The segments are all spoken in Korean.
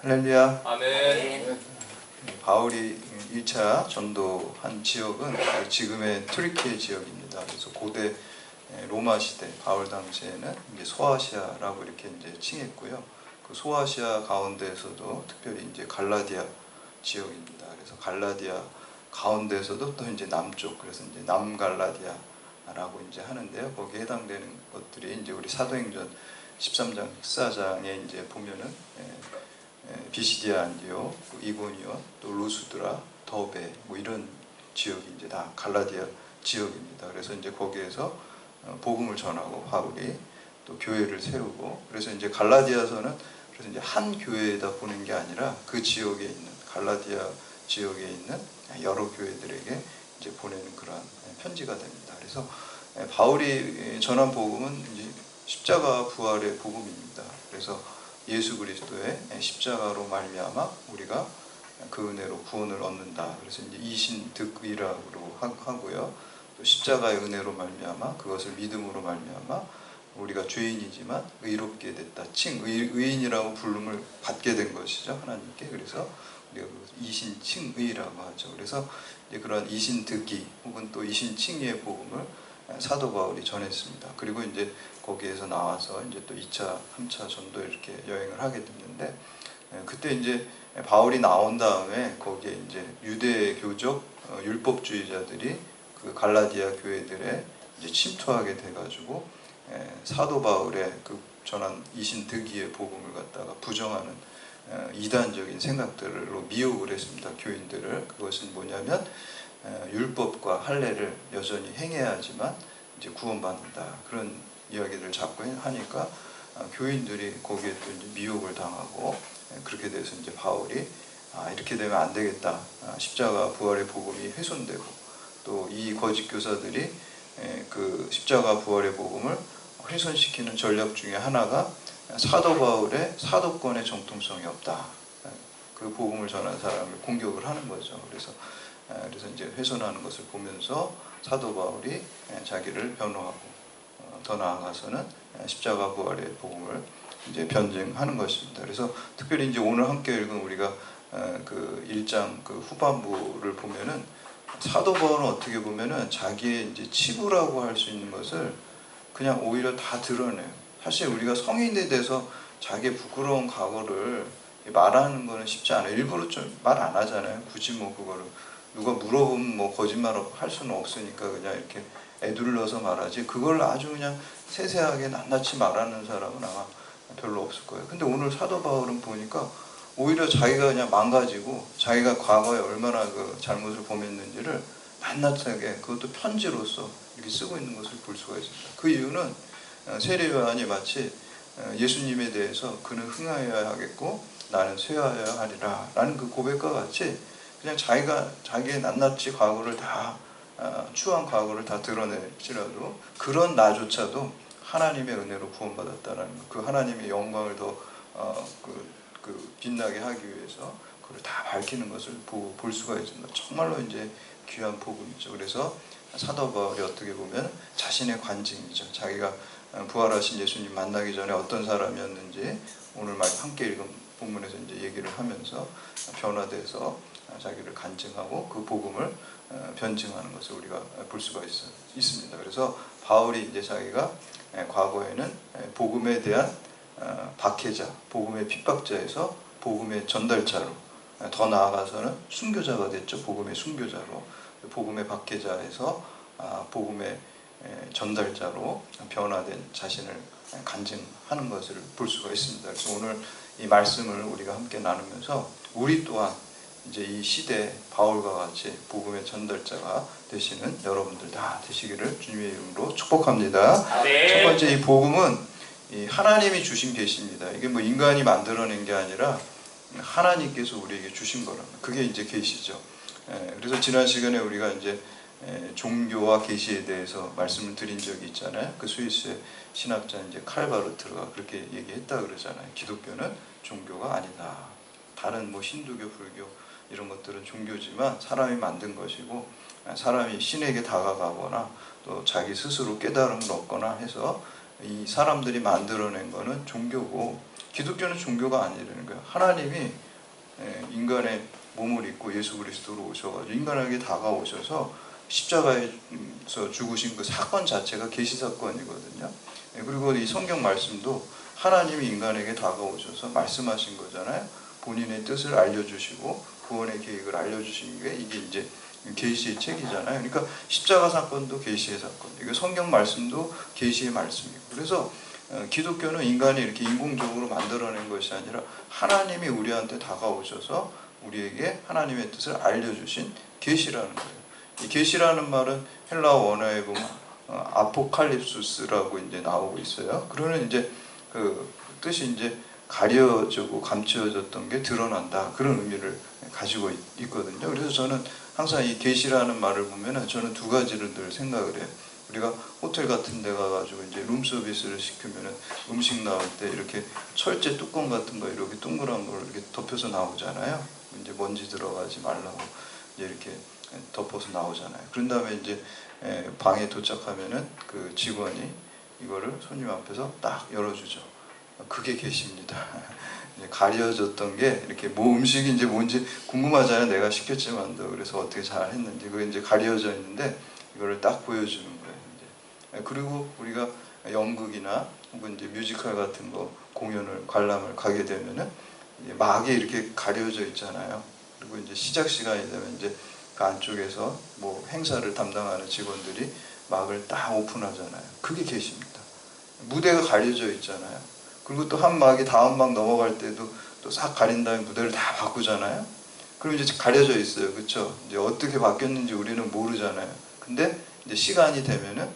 할렐루야. 아멘. 바울이 1차 전도한 지역은 지금의 튀르키예 지역입니다. 그래서 고대 로마 시대 바울 당시에는 이제 소아시아라고 이렇게 이제 칭했고요. 그 소아시아 가운데에서도 특별히 이제 갈라디아 지역입니다. 그래서 갈라디아 가운데에서도 또 이제 남쪽, 그래서 이제 남갈라디아라고 이제 하는데요. 거기에 해당되는 것들이 이제 우리 사도행전 13장 14장에 이제 보면은 비시디아 안디오, 이고니온, 또 루스드라, 더베 뭐 이런 지역이 이제 다 갈라디아 지역입니다. 그래서 이제 거기에서 복음을 전하고 바울이 또 교회를 세우고, 그래서 이제 갈라디아서는 그래서 이제 한 교회에다 보낸 게 아니라 그 지역에 있는 갈라디아 지역에 있는 여러 교회들에게 이제 보내는 그러한 편지가 됩니다. 그래서 바울이 전한 복음은 이제 십자가 부활의 복음입니다. 그래서 예수 그리스도의 십자가로 말미암아 우리가 그 은혜로 구원을 얻는다. 그래서 이제 이신득의라고 하고요. 또 십자가의 은혜로 말미암아 그것을 믿음으로 말미암아 우리가 죄인이지만 의롭게 됐다. 의인이라고 부름을 받게 된 것이죠, 하나님께. 그래서 우리가 이신칭의라고 하죠. 그래서 이제 그런 이신득의 혹은 또 이신칭의의 복음을 사도 바울이 전했습니다. 그리고 이제 거기에서 나와서 이제 또 2차, 3차 전도 이렇게 여행을 하게 됐는데, 그때 이제 바울이 나온 다음에 거기에 이제 유대 교적 율법주의자들이 그 갈라디아 교회들에 이제 침투하게 돼가지고 사도 바울의 그 전한 이신득의의 복음을 갖다가 부정하는 이단적인 생각들로 미혹을 했습니다, 교인들을. 그것은 뭐냐면 율법과 할례를 여전히 행해야지만 이제 구원받는다, 그런 이야기를 자꾸 하니까 교인들이 거기에 또 이제 미혹을 당하고, 그렇게 돼서 이제 바울이 이렇게 되면 안 되겠다, 십자가 부활의 복음이 훼손되고 또 이 거짓 교사들이 그 십자가 부활의 복음을 훼손시키는 전략 중에 하나가 사도 바울의 사도권의 정통성이 없다, 그 복음을 전한 사람을 공격을 하는 거죠. 그래서 이제 훼손하는 것을 보면서 사도 바울이 자기를 변호하고 더 나아가서는 십자가 부활의 복음을 이제 변증하는 것입니다. 그래서 특별히 이제 오늘 함께 읽은 우리가 그 1장 그 후반부를 보면은 사도 바울은 어떻게 보면은 자기의 이제 치부라고 할 수 있는 것을 그냥 오히려 다 드러내요. 사실 우리가 성인에 대해서 자기의 부끄러운 과거를 말하는 거는 쉽지 않아요. 일부러 좀 말 안 하잖아요. 굳이 뭐 그거를 누가 물어보면 뭐 거짓말 할 수는 없으니까 그냥 이렇게 애둘러서 말하지, 그걸 아주 그냥 세세하게 낱낱이 말하는 사람은 아마 별로 없을 거예요. 근데 오늘 사도 바울은 보니까 오히려 자기가 그냥 망가지고 자기가 과거에 얼마나 그 잘못을 범했는지를 낱낱하게, 그것도 편지로서 이렇게 쓰고 있는 것을 볼 수가 있습니다. 그 이유는 세례 요한이 마치 예수님에 대해서 그는 흥하여야 하겠고 나는 쇠하여야 하리라 라는 그 고백과 같이 그냥 자기의 낱낱이 과거를 다 추한 과거를 다 드러낼지라도 그런 나조차도 하나님의 은혜로 구원받았다라는 것, 그 하나님의 영광을 더 빛나게 하기 위해서 그걸 다 밝히는 것을 볼 수가 있습니다. 정말로 이제 귀한 복음이죠. 그래서 사도 바울이 어떻게 보면 자신의 관증이죠. 자기가 부활하신 예수님 만나기 전에 어떤 사람이었는지 오늘 함께 읽은 본문에서 이제 얘기를 하면서 변화돼서 자기를 간증하고 그 복음을 변증하는 것을 우리가 볼 수가 있습니다. 그래서 바울이 이제 자기가 과거에는 복음에 대한 박해자, 복음의 핍박자에서 복음의 전달자로, 더 나아가서는 순교자가 됐죠. 복음의 순교자로, 복음의 박해자에서 복음의 전달자로 변화된 자신을 간증하는 것을 볼 수가 있습니다. 그래서 오늘 이 말씀을 우리가 함께 나누면서 우리 또한 이제 이 시대 바울과 같이 복음의 전달자가 되시는 여러분들 다 되시기를 주님의 이름으로 축복합니다. 네. 첫 번째, 이 복음은 이 하나님이 주신 계시입니다. 이게 뭐 인간이 만들어낸 게 아니라 하나님께서 우리에게 주신 거랍니다. 그게 이제 계시죠. 그래서 지난 시간에 우리가 이제 종교와 계시에 대해서 말씀을 드린 적이 있잖아요. 그 스위스의 신학자 이제 칼바르트가 그렇게 얘기했다 그러잖아요. 기독교는 종교가 아니다. 다른 뭐 힌두교, 불교 이런 것들은 종교지만 사람이 만든 것이고, 사람이 신에게 다가가거나 또 자기 스스로 깨달음을 얻거나 해서 이 사람들이 만들어낸 거는 종교고, 기독교는 종교가 아니라는 거예요. 하나님이 인간의 몸을 입고 예수 그리스도로 오셔가지고 인간에게 다가오셔서 십자가에서 죽으신 그 사건 자체가 계시 사건이거든요. 그리고 이 성경 말씀도 하나님이 인간에게 다가오셔서 말씀하신 거잖아요. 본인의 뜻을 알려주시고 구원의 계획을 알려주신 게 이게 이제 계시의 책이잖아요. 그러니까 십자가 사건도 계시의 사건, 이거 성경 말씀도 계시의 말씀이고, 그래서 기독교는 인간이 이렇게 인공적으로 만들어낸 것이 아니라 하나님이 우리한테 다가오셔서 우리에게 하나님의 뜻을 알려주신 계시라는 거예요. 이 계시라는 말은 헬라어 원어에 보면 아포칼립수스라고 이제 나오고 있어요. 그러는 이제 그 뜻이 이제 가려지고 감추어졌던 게 드러난다, 그런 의미를 가지고 있거든요. 그래서 저는 항상 이 계시라는 말을 보면은 저는 두 가지를 늘 생각을 해요. 우리가 호텔 같은 데 가가지고 이제 룸서비스를 시키면은 음식 나올 때 이렇게 철제 뚜껑 같은 거 이렇게 동그란 걸 이렇게 덮여서 나오잖아요. 이제 먼지 들어가지 말라고 이제 이렇게 덮어서 나오잖아요. 그런 다음에 이제 방에 도착하면은 그 직원이 이거를 손님 앞에서 딱 열어주죠. 그게 계시입니다. 가려졌던 게 이렇게 뭐 음식이 이제 뭔지 궁금하잖아요. 내가 시켰지만도. 그래서 어떻게 잘 했는지 그게 이제 가려져 있는데 이거를 딱 보여주는 거예요. 이제. 그리고 우리가 연극이나 혹은 이제 뮤지컬 같은 거 공연을 관람을 가게 되면은 막이 이렇게 가려져 있잖아요. 그리고 이제 시작 시간이 되면 이제 그 안쪽에서 뭐 행사를 담당하는 직원들이 막을 딱 오픈하잖아요. 그게 계십니다. 무대가 가려져 있잖아요. 그리고 또 한 막이 다음 막 넘어갈 때도 또 싹 가린 다음에 무대를 다 바꾸잖아요. 그럼 이제 가려져 있어요. 그렇죠? 이제 어떻게 바뀌었는지 우리는 모르잖아요. 근데 이제 시간이 되면은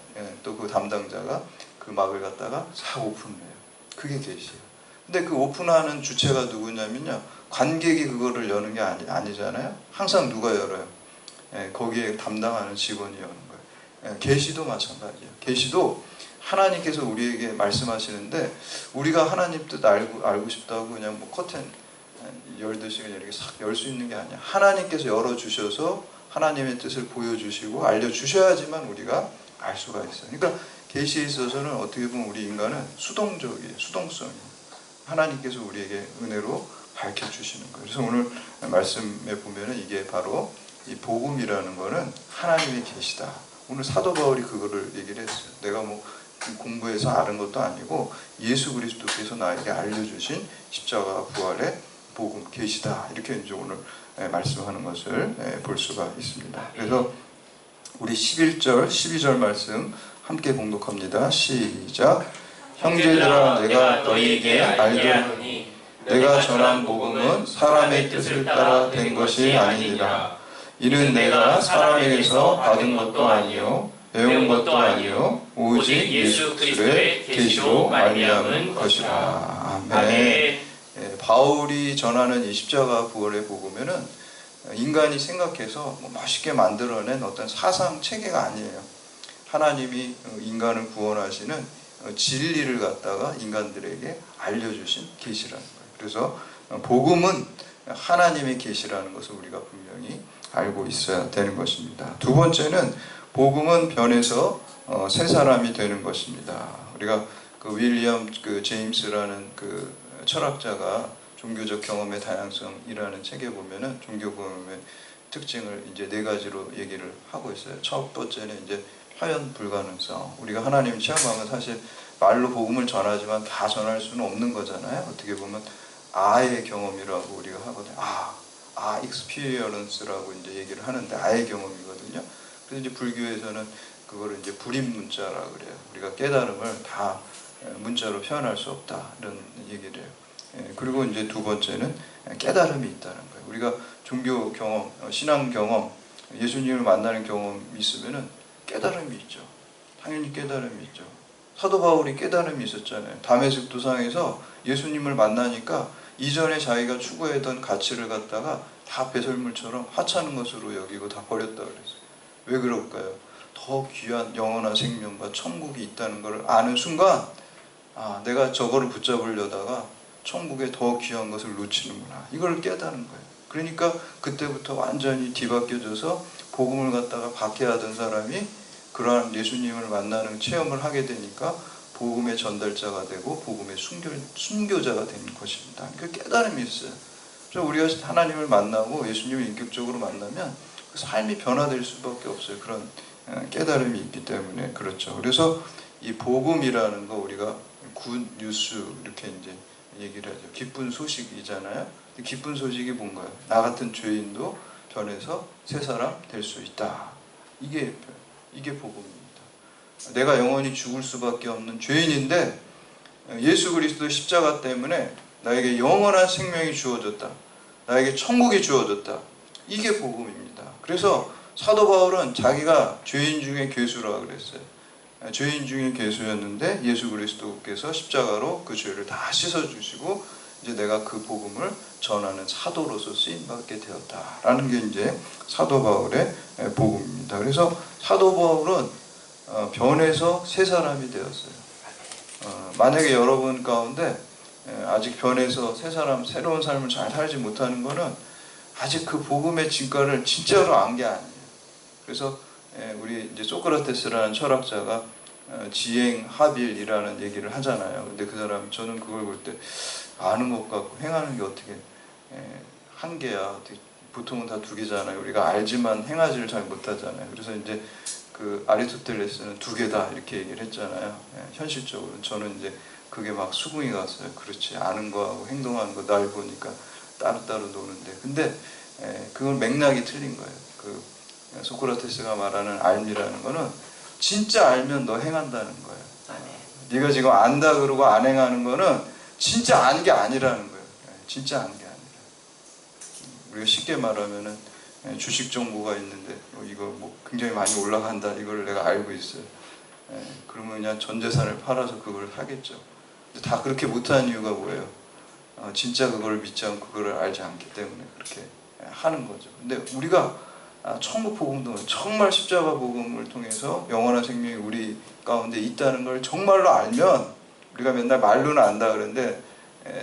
또 그 담당자가 그 막을 갖다가 싹 오픈해요. 그게 계시예요. 근데 그 오픈하는 주체가 누구냐면요, 관객이 그거를 여는 게 아니잖아요. 항상 누가 열어요? 거기에 담당하는 직원이 여는 거예요. 계시도 마찬가지예요. 계시도 하나님께서 우리에게 말씀하시는데 우리가 하나님 뜻 알고 싶다고 그냥 뭐 커튼 열듯이 그냥 이렇게 싹 열 수 있는 게 아니야. 하나님께서 열어주셔서 하나님의 뜻을 보여주시고 알려주셔야지만 우리가 알 수가 있어요. 그러니까 계시에 있어서는 어떻게 보면 우리 인간은 수동적이에요. 수동성이에요. 하나님께서 우리에게 은혜로 밝혀주시는 거예요. 그래서 오늘 말씀에 보면은 이게 바로 이 복음이라는 거는 하나님의 계시다. 오늘 사도 바울이 그거를 얘기를 했어요. 내가 뭐 공부해서 아는 것도 아니고 예수 그리스도께서 나에게 알려주신 십자가 부활의 복음 계시다. 이렇게 이제 오늘 말씀하는 것을 볼 수가 있습니다. 그래서 우리 11절, 12절 말씀 함께 봉독합니다. 시작. 형제들아, 내가 너희에게 알려노니 내가 전한 복음은 사람의 뜻을 따라 된 것이 아니니라. 이는 내가 사람에게서 받은 것도 아니요 배운 것도 아니요 오직 예수 그리스도의 계시로 말미암은 것이라. 아멘. 바울이 전하는 이 십자가 부활의 복음에는 인간이 생각해서 뭐 멋있게 만들어낸 어떤 사상 체계가 아니에요. 하나님이 인간을 구원하시는 진리를 갖다가 인간들에게 알려주신 계시라는 거예요. 그래서 복음은 하나님의 계시라는 것을 우리가 분명히 알고 있어야 되는 것입니다. 두 번째는 복음은 변해서 새 사람이 되는 것입니다. 우리가 그 윌리엄 제임스라는 그 철학자가 종교적 경험의 다양성이라는 책에 보면은 종교 경험의 특징을 이제 네 가지로 얘기를 하고 있어요. 첫 번째는 이제 표현 불가능성. 우리가 하나님 체험하면 사실 말로 복음을 전하지만 다 전할 수는 없는 거잖아요. 어떻게 보면 아의 경험이라고 우리가 하거든요. experience라고 이제 얘기를 하는데 아의 경험이거든요. 그래서 이제 불교에서는 그거를 이제 불임 문자라 그래요. 우리가 깨달음을 다 문자로 표현할 수 없다, 이런 얘기를 해요. 그리고 이제 두 번째는 깨달음이 있다는 거예요. 우리가 종교 경험, 신앙 경험, 예수님을 만나는 경험이 있으면은 깨달음이 있죠. 당연히 깨달음이 있죠. 사도 바울이 깨달음이 있었잖아요. 다메섹 도상에서 예수님을 만나니까 이전에 자기가 추구했던 가치를 갖다가 다 배설물처럼 하찮은 것으로 여기고 다 버렸다 그랬어요. 왜 그럴까요? 더 귀한 영원한 생명과 천국이 있다는 것을 아는 순간 내가 저거를 붙잡으려다가 천국에 더 귀한 것을 놓치는구나. 이걸 깨닫는 거예요. 그러니까 그때부터 완전히 뒤바뀌어져서 복음을 갖다가 박해하던 사람이 그러한 예수님을 만나는 체험을 하게 되니까 복음의 전달자가 되고 복음의 순교자가 되는 것입니다. 그 깨달음이 있어요. 그래서 우리가 하나님을 만나고 예수님을 인격적으로 만나면 그 삶이 변화될 수밖에 없어요. 그런 깨달음이 있기 때문에 그렇죠. 그래서 이 복음이라는 거 우리가 굿 뉴스 이렇게 이제 얘기를 하죠. 기쁜 소식이잖아요. 기쁜 소식이 뭔가요? 나 같은 죄인도 변해서 새 사람 될 수 있다. 이게 복음입니다. 내가 영원히 죽을 수밖에 없는 죄인인데 예수 그리스도 십자가 때문에 나에게 영원한 생명이 주어졌다. 나에게 천국이 주어졌다. 이게 복음입니다. 그래서 사도 바울은 자기가 죄인 중에 괴수라고 그랬어요. 죄인 중에 괴수였는데 예수 그리스도께서 십자가로 그 죄를 다 씻어주시고 이제 내가 그 복음을 전하는 사도로서 쓰임받게 되었다라는 게 이제 사도 바울의 복음입니다. 그래서 사도 바울은 변해서 새 사람이 되었어요. 만약에 여러분 가운데 아직 변해서 새 사람, 새로운 삶을 잘 살지 못하는 거는 아직 그 복음의 진가를 진짜로 안 게 아니에요. 그래서 우리 이제 소크라테스라는 철학자가 지행합일이라는 얘기를 하잖아요. 근데 그 사람, 저는 그걸 볼 때 아는 것 같고 행하는 게 어떻게 한 개야. 보통은 다 두 개잖아요. 우리가 알지만 행하지를 잘 못하잖아요. 그래서 이제 그 아리스토텔레스는 두 개다 이렇게 얘기를 했잖아요. 현실적으로 저는 이제 그게 막 수긍이 갔어요. 그렇지, 아는 거하고 행동하는 거 날 보니까 따로따로 노는데, 근데 그건 맥락이 틀린 거예요. 그 소크라테스가 말하는 알미라는 거는 진짜 알면 너 행한다는 거예요. 네가 지금 안다 그러고 안 행하는 거는 진짜 안 게 아니라는 거예요. 진짜 안 게 아니라. 우리가 쉽게 말하면은 주식 정보가 있는데 이거 뭐 굉장히 많이 올라간다, 이걸 내가 알고 있어요. 그러면 그냥 전 재산을 팔아서 그걸 사겠죠. 근데 다 그렇게 못하는 이유가 뭐예요? 진짜 그걸 믿지 않고 그걸 알지 않기 때문에 그렇게 하는 거죠. 근데 우리가 천국 복음도 정말 십자가 복음을 통해서 영원한 생명이 우리 가운데 있다는 걸 정말로 알면, 우리가 맨날 말로는 안다 그러는데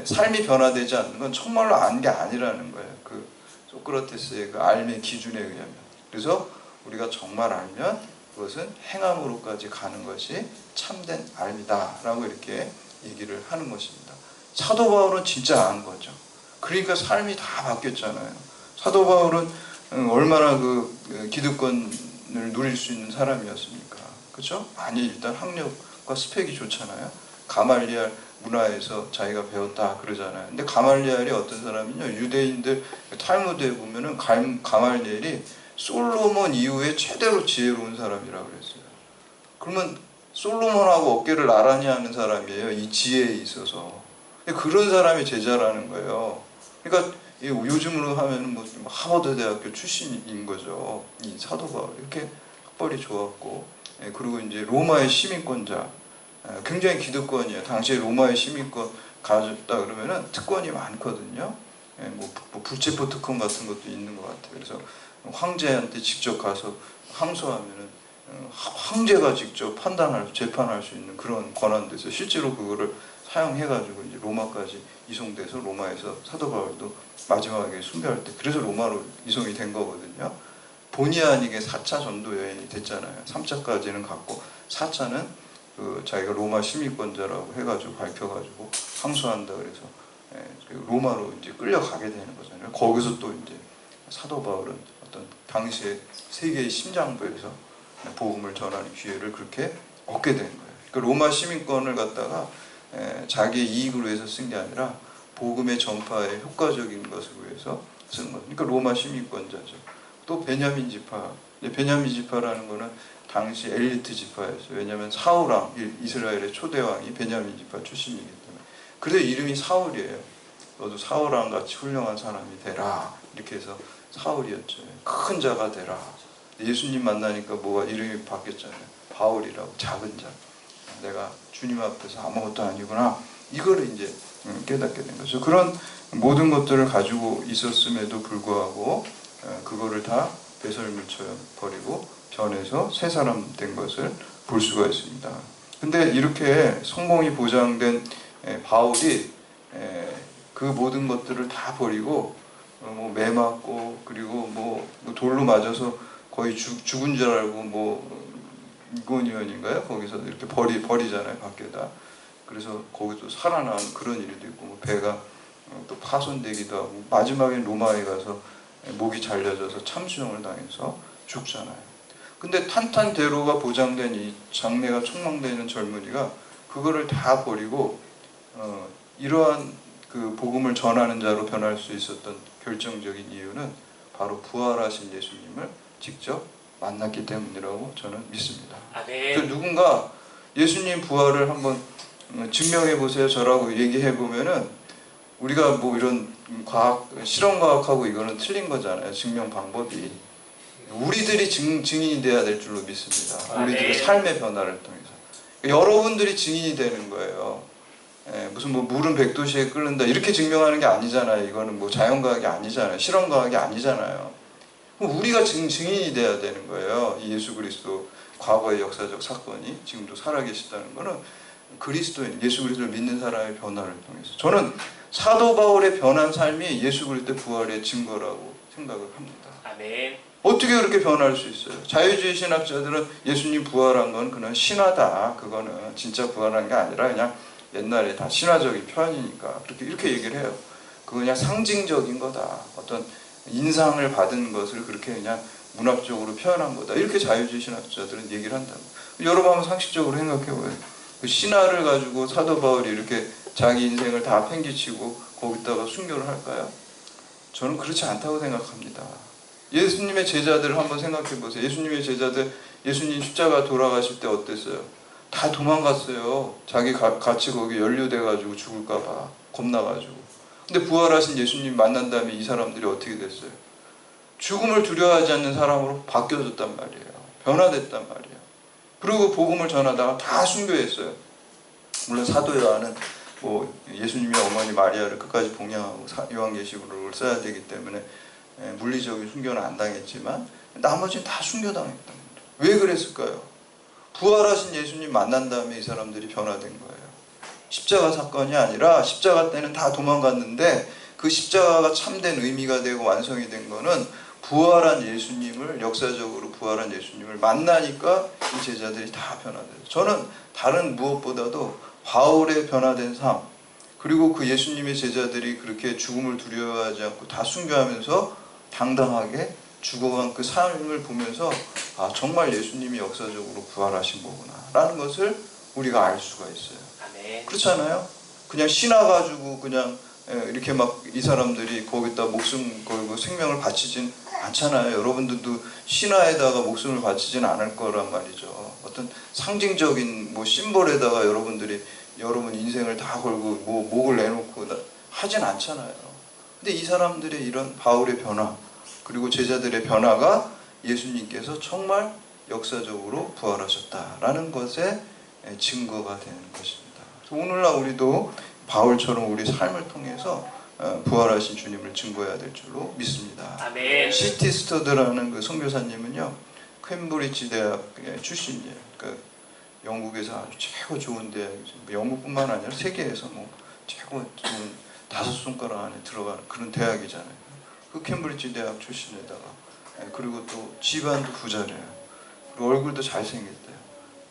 삶이 변화되지 않는 건 정말로 안 게 아니라는 거예요. 그 소크라테스의 그 알의 기준에 의하면. 그래서 우리가 정말 알면 그것은 행함으로까지 가는 것이 참된 알이다 라고 이렇게 얘기를 하는 것입니다. 사도 바울은 진짜 안 거죠. 그러니까 삶이 다 바뀌었잖아요. 사도 바울은 얼마나 그 기득권을 누릴 수 있는 사람이었습니까? 그렇죠? 아니, 일단 학력과 스펙이 좋잖아요. 가말리알 문화에서 자기가 배웠다 그러잖아요. 근데 가말리알이 어떤 사람이냐? 유대인들 탈무드에 보면은 가말리엘이 솔로몬 이후에 최대로 지혜로운 사람이라고 그랬어요. 그러면 솔로몬하고 어깨를 나란히 하는 사람이에요. 이 지혜에 있어서. 그런 사람이 제자라는 거예요. 그러니까 요즘으로 하면 뭐 하버드 대학교 출신인 거죠. 이 사도 바울. 이렇게 학벌이 좋았고, 그리고 이제 로마의 시민권자. 굉장히 기득권이에요. 당시에 로마의 시민권 가졌다 그러면은 특권이 많거든요. 뭐 불체포 특권 같은 것도 있는 것 같아요. 그래서 황제한테 직접 가서 항소하면은 황제가 직접 재판할 수 있는 그런 권한도 있어요. 실제로 그거를 사용해가지고 이제 로마까지 이송돼서 로마에서 사도 바울도 마지막에 순교할 때 그래서 로마로 이송이 된 거거든요. 본의 아니게 4차 전도 여행이 됐잖아요. 3차까지는 갔고 4차는 그 자기가 로마 시민권자라고 해가지고 밝혀가지고 항소한다 그래서 로마로 이제 끌려가게 되는 거잖아요. 거기서 또 이제 사도 바울은 어떤 당시에 세계의 심장부에서 복음을 전하는 기회를 그렇게 얻게 된 거예요. 그러니까 로마 시민권을 갖다가 자기의 이익을 위해서 쓴 게 아니라 복음의 전파에 효과적인 것을 위해서 쓴 거예요. 그러니까 로마 시민권자죠. 또 베냐민 지파. 베냐민 지파라는 거는 당시 엘리트 지파였어요. 왜냐하면 사울왕, 이스라엘의 초대왕이 베냐민 지파 출신이기 때문에. 그래서 이름이 사울이에요. 너도 사울왕 같이 훌륭한 사람이 되라. 이렇게 해서 사울이었죠. 큰 자가 되라. 예수님 만나니까 뭐가 이름이 바뀌었잖아요. 바울이라고, 작은 자. 내가 주님 앞에서 아무것도 아니구나. 이거를 이제 깨닫게 된 거죠. 그런 모든 것들을 가지고 있었음에도 불구하고 그거를 다 배설물처럼 버리고 변해서 새 사람 된 것을 볼 수가 있습니다. 근데 이렇게 성공이 보장된 바울이 그 모든 것들을 다 버리고 뭐 매 맞고 그리고 뭐 돌로 맞아서 거의 죽은 줄 알고 뭐 이곤이언인가요? 거기서 이렇게 버리잖아요, 밖에다. 그래서 거기서 살아나는 그런 일도 있고, 뭐 배가 또 파손되기도 하고, 마지막에 로마에 가서 목이 잘려져서 참수형을 당해서 죽잖아요. 근데 탄탄대로가 보장된 이 장래가 촉망되는 젊은이가 그거를 다 버리고 이러한 그 복음을 전하는 자로 변할 수 있었던 결정적인 이유는 바로 부활하신 예수님을 직접 만났기 때문이라고 저는 믿습니다. 아멘. 누군가 예수님 부활을 한번 증명해 보세요 저라고 얘기해 보면은 우리가 뭐 이런 실험 과학하고 이거는 틀린 거잖아요. 증명 방법이 우리들이 증인이 돼야 될 줄로 믿습니다. 우리들의 삶의 변화를 통해서 여러분들이 증인이 되는 거예요. 무슨 뭐 물은 100도씨에 끓는다 이렇게 증명하는 게 아니잖아요. 이거는 뭐 자연과학이 아니잖아요. 실험과학이 아니잖아요. 그럼 우리가 증인이 돼야 되는 거예요. 이 예수 그리스도 과거의 역사적 사건이 지금도 살아계시다는 거는 그리스도인, 예수 그리스도를 믿는 사람의 변화를 통해서 저는 사도 바울의 변한 삶이 예수 그리스도의 부활의 증거라고 생각을 합니다. 아멘. 어떻게 그렇게 변할 수 있어요? 자유주의 신학자들은 예수님 부활한 건 그냥 신화다. 그거는 진짜 부활한 게 아니라 그냥 옛날에 다 신화적인 표현이니까 이렇게 얘기를 해요. 그거 그냥 상징적인 거다. 어떤 인상을 받은 것을 그렇게 그냥 문학적으로 표현한 거다. 이렇게 자유주의 신학자들은 얘기를 한다. 여러분 한번 상식적으로 생각해봐요. 그 신화를 가지고 사도 바울이 이렇게 자기 인생을 다 팽개치고 거기다가 순교를 할까요? 저는 그렇지 않다고 생각합니다. 예수님의 제자들을 한번 생각해 보세요. 예수님의 제자들, 예수님 십자가 돌아가실 때 어땠어요? 다 도망갔어요. 자기 같이 거기 연루돼가지고 죽을까봐 겁나가지고. 근데 부활하신 예수님 만난 다음에 이 사람들이 어떻게 됐어요? 죽음을 두려워하지 않는 사람으로 바뀌어졌단 말이에요. 변화됐단 말이에요. 그리고 복음을 전하다가 다 순교했어요. 물론 사도 요한은 뭐 예수님의 어머니 마리아를 끝까지 봉양하고 요한계시록을 써야 되기 때문에 물리적인 순교는 안 당했지만 나머지는 다 순교당했답니다. 왜 그랬을까요? 부활하신 예수님 만난 다음에 이 사람들이 변화된 거예요. 십자가 사건이 아니라 십자가 때는 다 도망갔는데 그 십자가가 참된 의미가 되고 완성이 된 거는 부활한 예수님을 역사적으로 부활한 예수님을 만나니까 이 제자들이 다 변화돼요. 저는 다른 무엇보다도 바울의 변화된 삶 그리고 그 예수님의 제자들이 그렇게 죽음을 두려워하지 않고 다 순교하면서 당당하게 죽어간 그 삶을 보면서 아 정말 예수님이 역사적으로 부활하신 거구나 라는 것을 우리가 알 수가 있어요. 아멘. 그렇잖아요. 그냥 신화 가지고 그냥 이렇게 막 이 사람들이 거기다 목숨 걸고 생명을 바치진 않잖아요. 여러분들도 신화에다가 목숨을 바치진 않을 거란 말이죠. 어떤 상징적인 뭐 심볼에다가 여러분들이 여러분 인생을 다 걸고 뭐 목을 내놓고 하진 않잖아요. 근데 이 사람들의 이런 바울의 변화 그리고 제자들의 변화가 예수님께서 정말 역사적으로 부활하셨다라는 것의 증거가 되는 것입니다. 그래서 오늘날 우리도 바울처럼 우리 삶을 통해서 부활하신 주님을 증거해야 될 줄로 믿습니다. 아멘. C.T. 스터드라는 그 선교사님은요, 캠브리지 대학 출신이에요. 그 영국에서 아주 최고 좋은 대학이죠. 영국뿐만 아니라 세계에서 뭐 최고 좋은 5손가락 안에 들어가는 그런 대학이잖아요. 그 캠브리지 대학 출신에다가 그리고 또 집안도 부자래요. 그리고 얼굴도 잘생겼대요.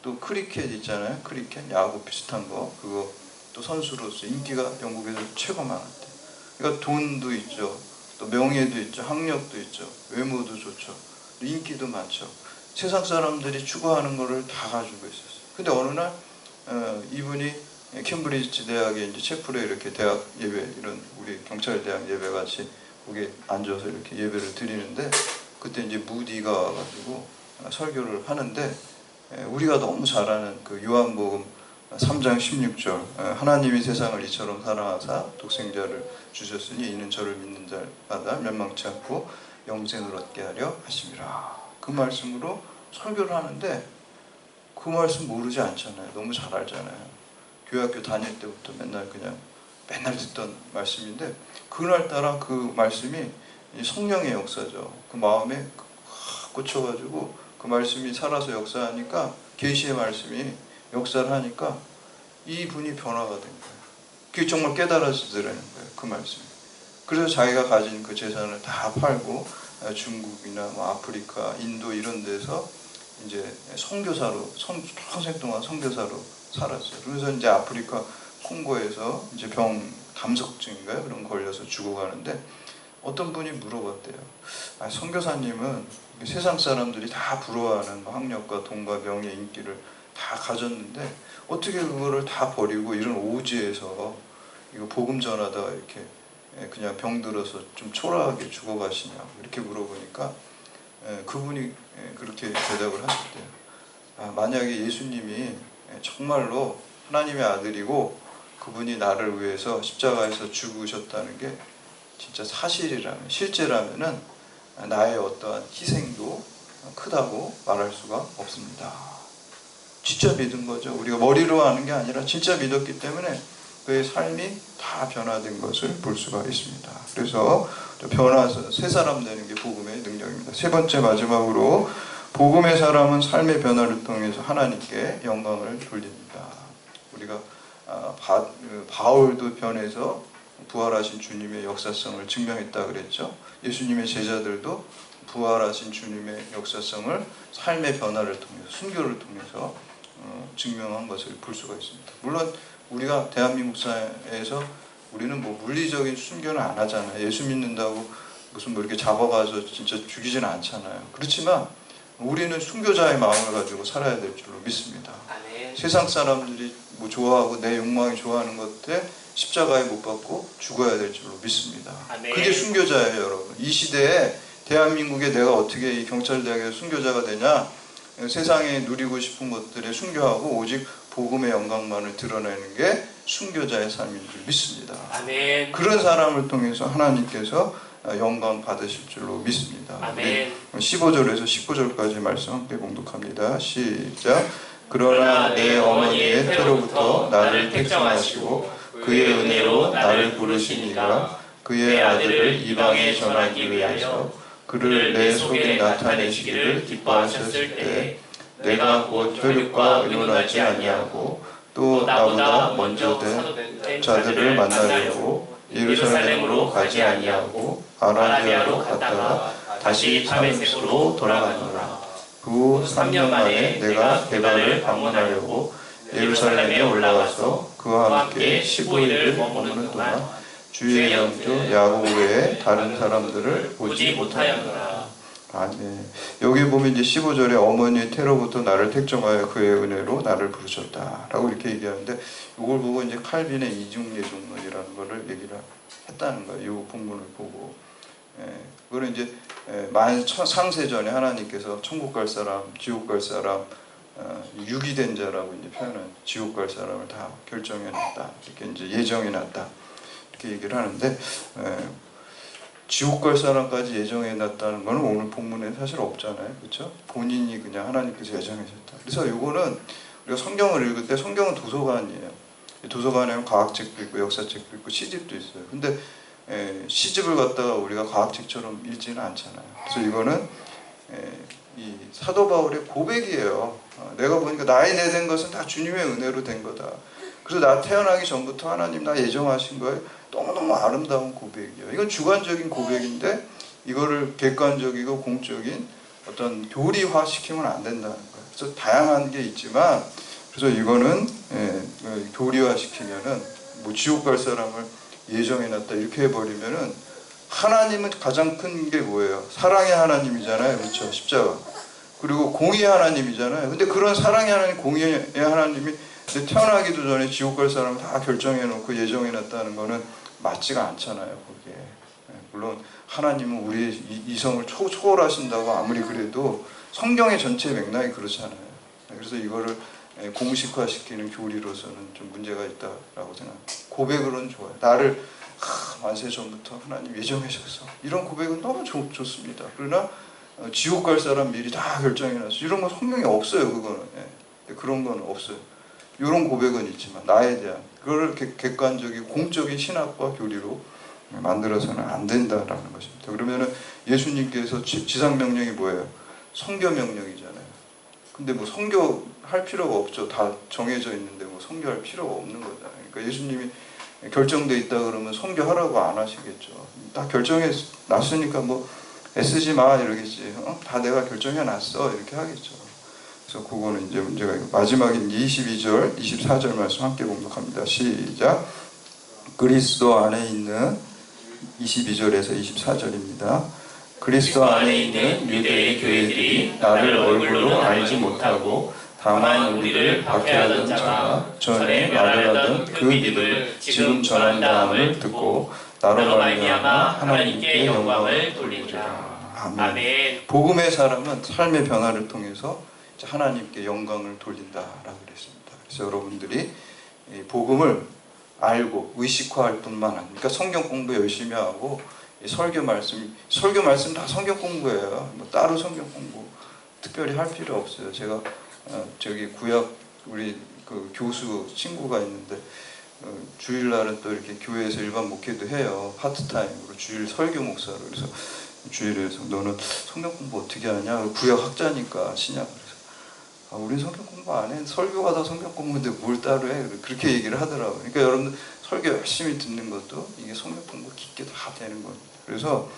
또 크리켓 있잖아요. 크리켓 야구 비슷한 거 그거 또 선수로서 인기가 영국에서 최고 많았대요. 그러니까 돈도 있죠. 또 명예도 있죠. 학력도 있죠. 외모도 좋죠. 인기도 많죠. 세상 사람들이 추구하는 거를 다 가지고 있었어요. 근데 어느 날 이분이 캠브리지 대학에 이제 채플에 이렇게 대학 예배 이런 우리 경찰 대학 예배 같이 거기에 앉아서 이렇게 예배를 드리는데 그때 이제 무디가 와가지고 설교를 하는데 우리가 너무 잘 아는 그 요한복음 3장 16절 하나님이 세상을 이처럼 사랑하사 독생자를 주셨으니 이는 저를 믿는 자마다 멸망치 않고 영생을 얻게 하려 하심이라. 그 말씀으로 설교를 하는데 그 말씀 모르지 않잖아요. 너무 잘 알잖아요. 교회학교 다닐 때부터 맨날 듣던 말씀인데 그날따라 그 말씀이 성령의 역사죠. 그 마음에 꽂혀가지고 그 말씀이 살아서 역사하니까 계시의 말씀이 역사를 하니까 이분이 변화가 된 거예요. 그게 정말 깨달아지더라는 거예요. 그 말씀이. 그래서 자기가 가진 그 재산을 다 팔고 중국이나 뭐 아프리카, 인도 이런 데서 이제 선교사로 평생 동안 선교사로 살았어요. 그래서 이제 아프리카 콩고에서 이제 담석증인가요? 그런 거 걸려서 죽어가는데 어떤 분이 물어봤대요. 선교사님은 세상 사람들이 다 부러워하는 학력과 돈과 명예, 인기를 다 가졌는데 어떻게 그거를 다 버리고 이런 오지에서 이거 복음 전하다가 이렇게 그냥 병들어서 좀 초라하게 죽어가시냐고 이렇게 물어보니까 그분이 그렇게 대답을 하셨대요. 만약에 예수님이 정말로 하나님의 아들이고 그분이 나를 위해서 십자가에서 죽으셨다는 게 진짜 사실이라면, 실제라면은 나의 어떠한 희생도 크다고 말할 수가 없습니다. 진짜 믿은 거죠. 우리가 머리로 하는 게 아니라 진짜 믿었기 때문에 그의 삶이 다 변화된 것을 볼 수가 있습니다. 그래서 변화해서 새 사람 되는 게 복음의 능력입니다. 세 번째 마지막으로 복음의 사람은 삶의 변화를 통해서 하나님께 영광을 돌립니다. 우리가 바울도 변해서 부활하신 주님의 역사성을 증명했다 그랬죠. 예수님의 제자들도 부활하신 주님의 역사성을 삶의 변화를 통해서 순교를 통해서 증명한 것을 볼 수가 있습니다. 물론 우리가 대한민국 사회에서 우리는 뭐 물리적인 순교는 안 하잖아요. 예수 믿는다고 무슨 뭐 이렇게 잡아가서 진짜 죽이지는 않잖아요. 그렇지만 우리는 순교자의 마음을 가지고 살아야 될 줄로 믿습니다. 아멘. 세상 사람들이 뭐 좋아하고 내 욕망이 좋아하는 것들 십자가에 못 박고 죽어야 될 줄로 믿습니다. 아멘. 그게 순교자예요, 여러분. 이 시대에 대한민국에 내가 어떻게 이 경찰대학의 순교자가 되냐? 세상에 누리고 싶은 것들에 순교하고 오직 복음의 영광만을 드러내는 게 순교자의 삶인 줄 믿습니다. 아멘. 그런 사람을 통해서 하나님께서 영광 받으실 줄로 믿습니다. 아멘. 15절에서 19절까지 말씀 함께 봉독합니다. 시작. 그러나 내 어머니의 태로부터 나를 택정하시고 그의 은혜로 나를 부르시니가 그의 아들을 이방에 전하기 위하여 그를 내 속에 나타내시기를 기뻐하셨을 때 내가 곧 혈육과 의논하지 아니하고 또 나보다 먼저 된 자들을 만나려고 예루살렘으로 가지 아니하고 아라비아로 갔다가 다시 다메섹으로 돌아가노라. 그 3년 만에 내가 게바를 방문하려고 예루살렘에 올라가서 그와 함께 15일을 머무는 동안 주의 영주 야곱 외에 다른 사람들을 보지 못하였노라. 아멘. 여기 보면 이제 15절에 어머니의 태로부터 나를 택정하여 그의 은혜로 나를 부르셨다 라고 이렇게 얘기하는데 이걸 보고 이제 칼빈의 이중예종론이라는 거를 얘기를 했다는 거예요. 이 본문을 보고. 그거는 이제 상세전에 하나님께서 천국 갈 사람, 지옥 갈 사람, 유기된 자라고 이제 표현한 지옥 갈 사람을 다 결정해놨다. 이렇게 이제 예정해놨다. 이렇게 얘기를 하는데, 지옥 갈 사람까지 예정해놨다는 것은 오늘 본문에 사실 없잖아요. 그렇죠? 본인이 그냥 하나님께서 예정하셨다. 그래서 이거는 우리가 성경을 읽을 때 성경은 도서관이에요. 도서관에는 과학책도 있고 역사책도 있고 시집도 있어요. 근데 시집을 갖다가 우리가 과학책처럼 읽지는 않잖아요. 그래서 이거는 이 사도 바울의 고백이에요. 내가 보니까 나의 내된 것은 다 주님의 은혜로 된 거다. 그래서 나 태어나기 전부터 하나님 나 예정하신 거예요. 너무너무 아름다운 고백이에요. 이건 주관적인 고백인데 이거를 객관적이고 공적인 어떤 교리화시키면 안 된다는 거예요. 그래서 다양한 게 있지만 그래서 이거는 교리화시키면은 뭐 지옥 갈 사람을 예정해놨다 이렇게 해버리면은 하나님은 가장 큰 게 뭐예요? 사랑의 하나님이잖아요. 그렇죠? 십자가. 그리고 공의의 하나님이잖아요. 근데 그런 사랑의 하나님, 공의의 하나님이 태어나기도 전에 지옥 갈 사람을 다 결정해놓고 예정해놨다는 거는 맞지가 않잖아요. 그게. 물론 하나님은 우리의 이성을 초월하신다고 아무리 그래도 성경의 전체 맥락이 그렇잖아요. 그래서 이거를 공식화시키는 교리로서는 좀 문제가 있다라고 생각합니다. 고백으로는 좋아요. 나를 만세 전부터 하나님 예정하셨어. 이런 고백은 너무 좋습니다. 그러나 지옥 갈 사람 미리 다 결정해놨어. 이런 건 성경에 없어요. 그거는. 그런 건 없어요. 이런 고백은 있지만 나에 대한 그걸 객관적인 공적인 신학과 교리로 만들어서는 안 된다라는 것입니다. 그러면은 예수님께서 지상 명령이 뭐예요? 선교 명령이잖아요. 근데 뭐 선교할 필요가 없죠. 다 정해져 있는데 뭐 선교할 필요가 없는 거다. 그러니까 예수님이 결정돼 있다 그러면 선교하라고 안 하시겠죠. 다 결정해 놨으니까 뭐 애쓰지 마 이러겠지. 다 내가 결정해 놨어 이렇게 하겠죠. 그래서 그거는 이제 문제가 있고, 마지막인 22절, 24절 말씀 함께 공독합니다. 시작. 그리스도 안에 있는 22절에서 24절입니다. 그리스도 안에 있는 유대의 교회들이 나를 얼굴로 알지 못하고 다만 우리를 박해하던 자가 전에 말을 하던 그 믿음을 지금 전한다함을 듣고 나로 말미암아 하나님께 영광을 돌리리라. 아멘. 복음의 사람은 삶의 변화를 통해서 하나님께 영광을 돌린다라고 그랬습니다. 그래서 여러분들이 복음을 알고 의식화할 뿐만 아니라, 그러니까 성경 공부 열심히 하고 설교 말씀 다 성경 공부예요. 뭐 따로 성경 공부 특별히 할 필요 없어요. 제가 저기 구약 우리 그 교수 친구가 있는데 주일날은 또 이렇게 교회에서 일반 목회도 해요. 파트타임으로 주일 설교 목사로. 그래서 주일에서 너는 성경 공부 어떻게 하냐? 구약 학자니까 신약. 그래서 우린 성경 공부 안 해. 설교가 다 성경 공부인데 뭘 따로 해? 그렇게 얘기를 하더라고요. 그러니까 여러분들 설교 열심히 듣는 것도 이게 성경 공부 깊게 다 되는 겁니다. 그래서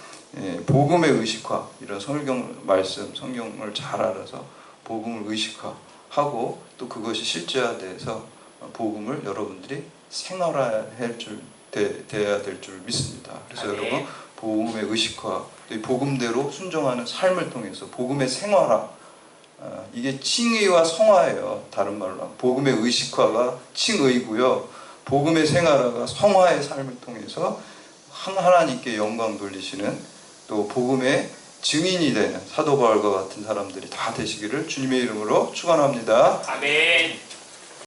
복음의 의식화, 이런 성경 말씀, 성경을 잘 알아서 복음을 의식화하고 또 그것이 실제화돼서 복음을 여러분들이 생활해야 돼야 될 줄 믿습니다. 그래서 여러분 복음의 의식화, 복음대로 순종하는 삶을 통해서 복음의 생활화, 이게 칭의와 성화예요. 다른 말로 복음의 의식화가 칭의고요, 복음의 생활화가 성화의 삶을 통해서 하나님께 영광 돌리시는, 또 복음의 증인이 되는 사도 바울과 같은 사람들이 다 되시기를 주님의 이름으로 축원합니다. 아멘.